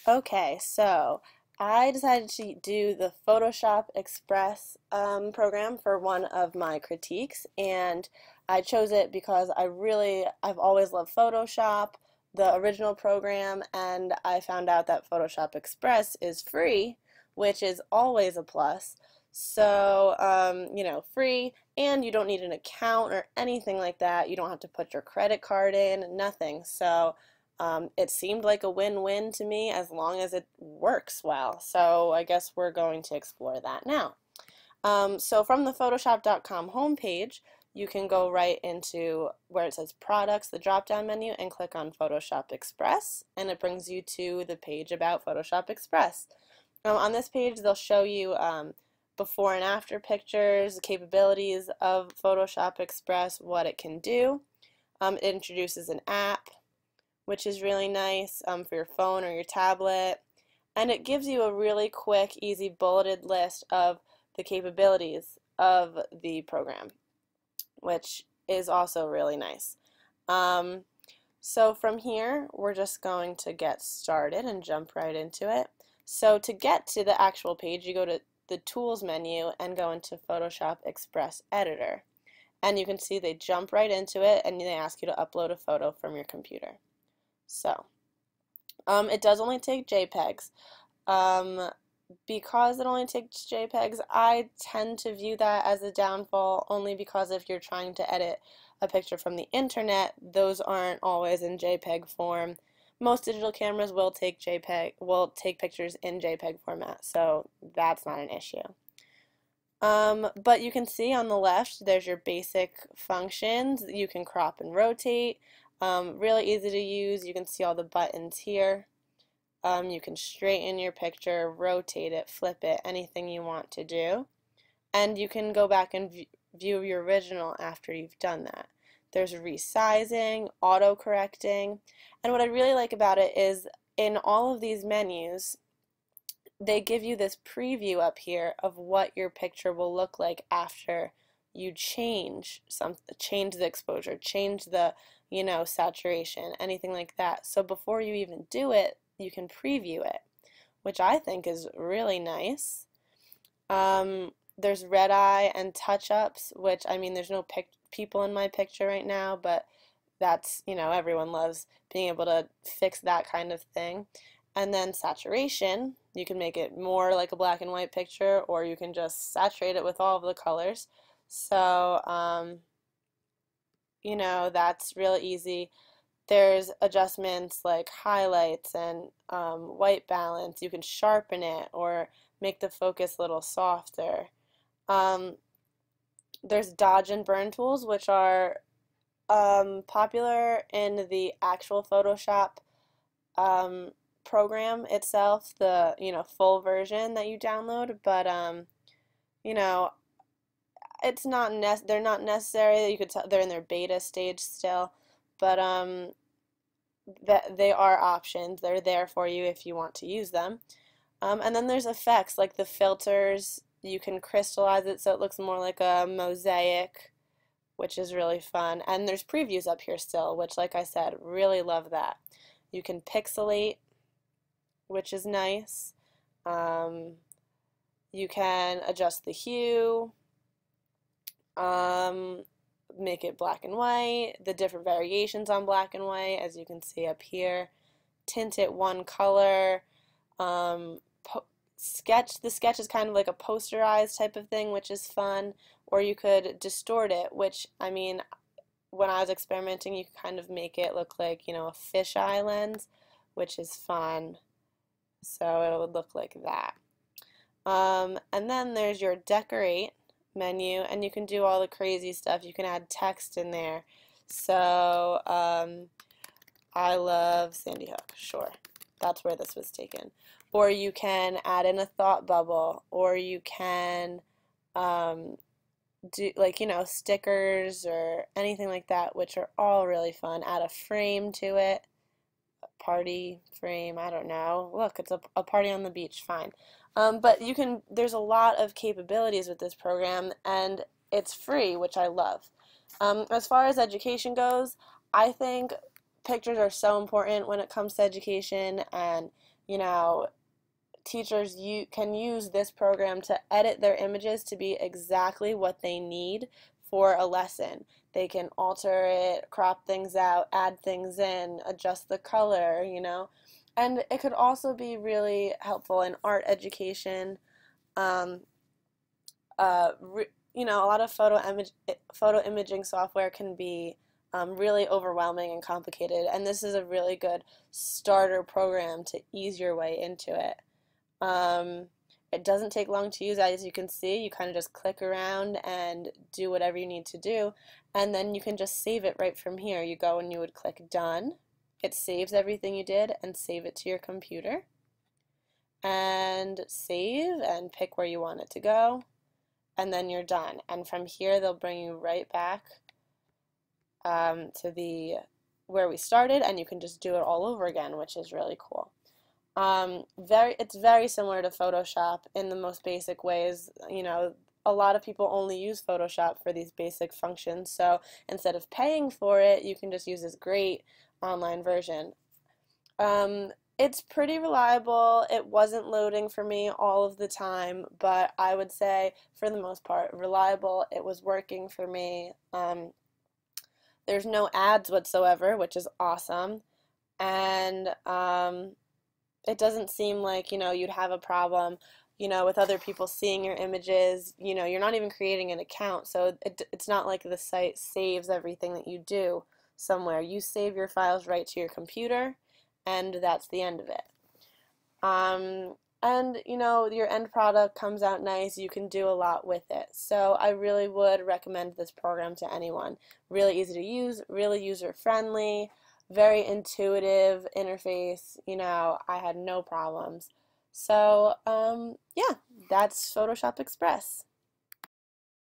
Okay, so I decided to do the Photoshop Express program for one of my critiques, and I chose it because I've always loved Photoshop, the original program, and I found out that Photoshop Express is free, which is always a plus. So, free, and you don't need an account or anything like that. You don't have to put your credit card in, nothing. So, it seemed like a win-win to me as long as it works well. So I guess we're going to explore that now. So from the Photoshop.com homepage, you can go right into where it says Products, the drop-down menu, and click on Photoshop Express, and it brings you to the page about Photoshop Express. On this page, they'll show you before and after pictures, the capabilities of Photoshop Express, what it can do. It introduces an app, which is really nice for your phone or your tablet. And it gives you a really quick, easy bulleted list of the capabilities of the program, which is also really nice. So from here, we're just going to get started and jump right into it. So to get to the actual page, you go to the Tools menu and go into Photoshop Express Editor. And you can see they jump right into it and they ask you to upload a photo from your computer. So, it does only take JPEGs. Because it only takes JPEGs, I tend to view that as a downfall only because if you're trying to edit a picture from the internet, those aren't always in JPEG form. Most digital cameras will take pictures in JPEG format, so that's not an issue. But you can see on the left, there's your basic functions. You can crop and rotate. Really easy to use. You can see all the buttons here. You can straighten your picture, rotate it, flip it, anything you want to do. And you can go back and view your original after you've done that. There's resizing, auto-correcting, and what I really like about it is in all of these menus, they give you this preview up here of what your picture will look like after you change the exposure, change the, saturation, anything like that. So before you even do it, you can preview it, which I think is really nice. There's red eye and touch-ups, which, I mean, there's no people in my picture right now, but that's, everyone loves being able to fix that kind of thing. And then saturation, you can make it more like a black and white picture, or you can just saturate it with all of the colors. So, that's real easy. There's adjustments like highlights and white balance. You can sharpen it or make the focus a little softer. There's dodge and burn tools, which are popular in the actual Photoshop program itself, the full version that you download, but you know they're not necessary. You could tell they're in their beta stage still, but that they are options. They're there for you if you want to use them. And then there's effects like the filters. You can crystallize it so it looks more like a mosaic, which is really fun. And there's previews up here still, which, like I said, really love that. You can pixelate, which is nice. You can adjust the hue, make it black and white, the different variations on black and white, as you can see up here. Tint it one color. The sketch is kind of like a posterized type of thing, which is fun. Or you could distort it, which, I mean, when I was experimenting, you could kind of make it look like, a fisheye lens, which is fun. So it would look like that. And then there's your decorate menu, and you can do all the crazy stuff. You can add text in there. So, I love Sandy Hook, sure. That's where this was taken. Or you can add in a thought bubble, or you can do stickers or anything like that, which are all really fun. Add a frame to it, a party frame, I don't know. Look, it's a party on the beach, fine. But there's a lot of capabilities with this program, and it's free, which I love. As far as education goes, I think pictures are so important when it comes to education, and you know, teachers can use this program to edit their images to be exactly what they need for a lesson. They can alter it, crop things out, add things in, adjust the color, And it could also be really helpful in art education. Um, a lot of photo imaging software can be really overwhelming and complicated, and this is a really good starter program to ease your way into it. Um, it doesn't take long to use, as you can see. You kind of just click around and do whatever you need to do, and then you can just save it right from here. You go and you would click Done. It saves everything you did and save it to your computer. And save and pick where you want it to go, and then you're done. And from here, they'll bring you right back to the where we started, and you can just do it all over again, which is really cool. It's very similar to Photoshop in the most basic ways. A lot of people only use Photoshop for these basic functions, so instead of paying for it, you can just use this great online version. It's pretty reliable. It wasn't loading for me all of the time, but I would say for the most part, reliable. It was working for me. There's no ads whatsoever, which is awesome. And it doesn't seem like, you'd have a problem, with other people seeing your images. You're not even creating an account, so it's not like the site saves everything that you do somewhere. You save your files right to your computer, and that's the end of it. And your end product comes out nice. You can do a lot with it. So I really would recommend this program to anyone. Really easy to use, really user friendly, very intuitive interface. I had no problems. So yeah, that's Photoshop Express.